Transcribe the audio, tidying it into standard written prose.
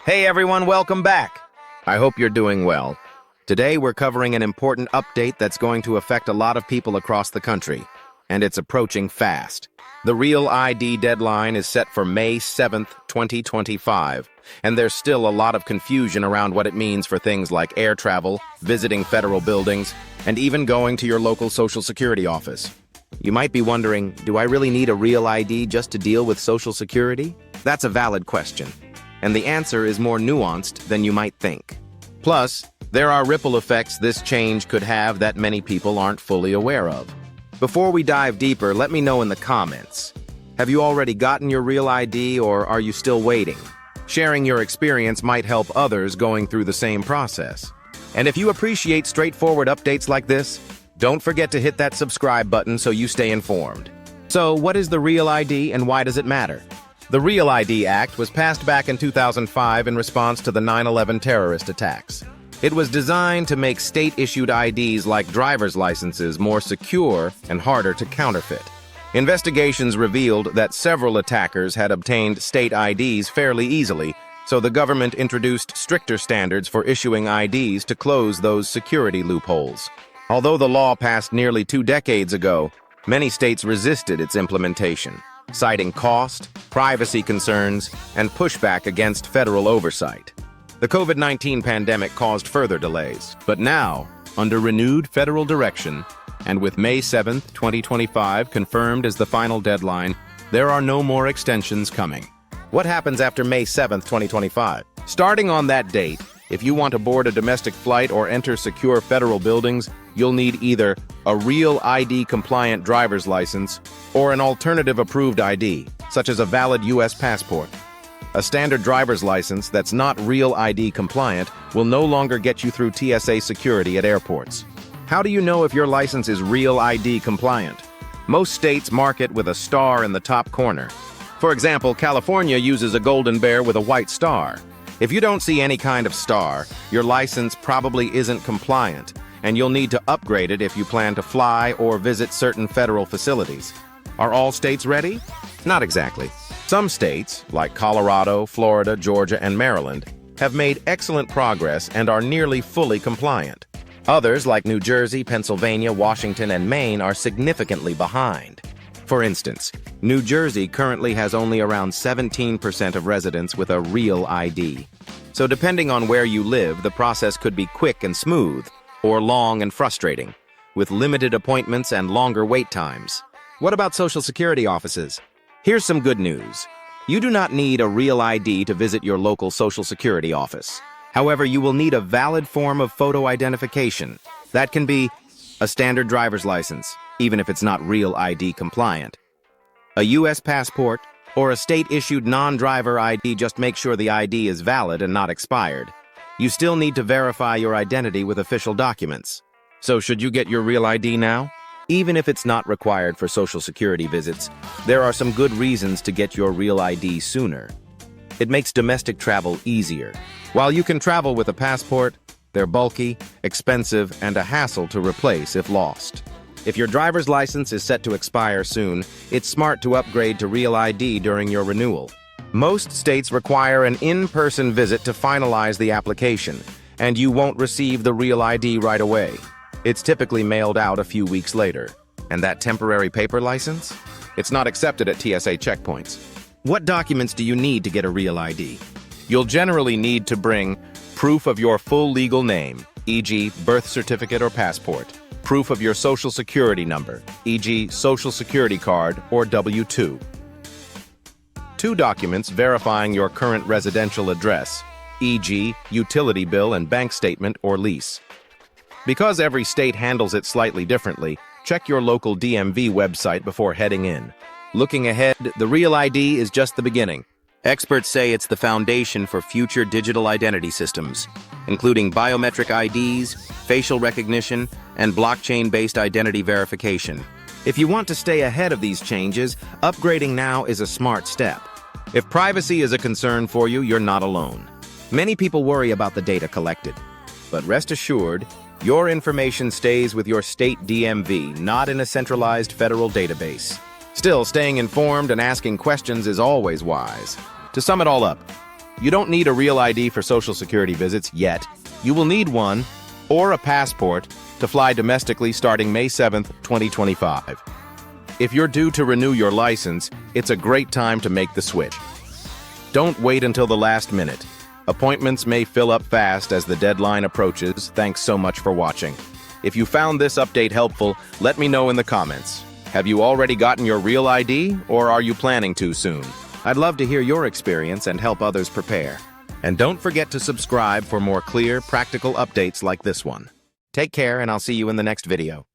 Hey everyone, welcome back. I hope you're doing well. Today we're covering an important update that's going to affect a lot of people across the country, and it's approaching fast. The Real ID deadline is set for May 7th, 2025, and there's still a lot of confusion around what it means for things like air travel, visiting federal buildings, and even going to your local Social Security office. You might be wondering, do I really need a Real ID just to deal with Social Security? That's a valid question, and the answer is more nuanced than you might think. Plus, there are ripple effects this change could have that many people aren't fully aware of. Before we dive deeper, let me know in the comments. Have you already gotten your Real ID or are you still waiting? Sharing your experience might help others going through the same process. And if you appreciate straightforward updates like this, don't forget to hit that subscribe button so you stay informed. So, what is the Real ID and why does it matter? The Real ID Act was passed back in 2005 in response to the 9/11 terrorist attacks. It was designed to make state-issued IDs like driver's licenses more secure and harder to counterfeit. Investigations revealed that several attackers had obtained state IDs fairly easily, so the government introduced stricter standards for issuing IDs to close those security loopholes. Although the law passed nearly 2 decades ago, many states resisted its implementation, citing cost, privacy concerns, and pushback against federal oversight. The COVID-19 pandemic caused further delays, but now, under renewed federal direction, and with May 7th, 2025 confirmed as the final deadline, there are no more extensions coming. What happens after May 7th, 2025? Starting on that date, if you want to board a domestic flight or enter secure federal buildings, you'll need either a Real ID-compliant driver's license or an alternative approved ID, such as a valid U.S. passport. A standard driver's license that's not Real ID compliant will no longer get you through TSA security at airports. How do you know if your license is Real ID compliant? Most states mark it with a star in the top corner. For example, California uses a golden bear with a white star. If you don't see any kind of star, your license probably isn't compliant, and you'll need to upgrade it if you plan to fly or visit certain federal facilities. Are all states ready? Not exactly. Some states, like Colorado, Florida, Georgia, and Maryland, have made excellent progress and are nearly fully compliant. Others, like New Jersey, Pennsylvania, Washington, and Maine, are significantly behind. For instance, New Jersey currently has only around 17% of residents with a Real ID. So depending on where you live, the process could be quick and smooth, or long and frustrating, with limited appointments and longer wait times. What about Social Security offices? Here's some good news. You do not need a Real ID to visit your local Social Security office. However, you will need a valid form of photo identification. That can be a standard driver's license, even if it's not Real ID compliant, a U.S. passport, or a state-issued non-driver ID. Just make sure the ID is valid and not expired. You still need to verify your identity with official documents. So should you get your Real ID now? Even if it's not required for Social Security visits, there are some good reasons to get your Real ID sooner. It makes domestic travel easier. While you can travel with a passport, they're bulky, expensive, and a hassle to replace if lost. If your driver's license is set to expire soon, it's smart to upgrade to Real ID during your renewal. Most states require an in-person visit to finalize the application, and you won't receive the Real ID right away. It's typically mailed out a few weeks later. And that temporary paper license? It's not accepted at TSA checkpoints. What documents do you need to get a Real ID? You'll generally need to bring proof of your full legal name, e.g. birth certificate or passport, proof of your Social Security number, e.g. Social Security card or W-2. 2 documents verifying your current residential address, e.g. utility bill and bank statement or lease. Because every state handles it slightly differently, check your local DMV website before heading in. Looking ahead, the Real ID is just the beginning. Experts say it's the foundation for future digital identity systems, including biometric IDs, facial recognition, and blockchain-based identity verification. If you want to stay ahead of these changes, upgrading now is a smart step. If privacy is a concern for you, you're not alone. Many people worry about the data collected, but rest assured, your information stays with your state DMV, not in a centralized federal database. Still, staying informed and asking questions is always wise. To sum it all up, You don't need a real ID for Social Security visits yet. You will need one, or a passport, to fly domestically starting May 7th, 2025. If you're due to renew your license, it's a great time to make the switch. Don't wait until the last minute. Appointments may fill up fast as the deadline approaches. Thanks so much for watching. If you found this update helpful, let me know in the comments. Have you already gotten your real ID, or are you planning to soon? I'd love to hear your experience and help others prepare. And don't forget to subscribe for more clear, practical updates like this one. Take care, and I'll see you in the next video.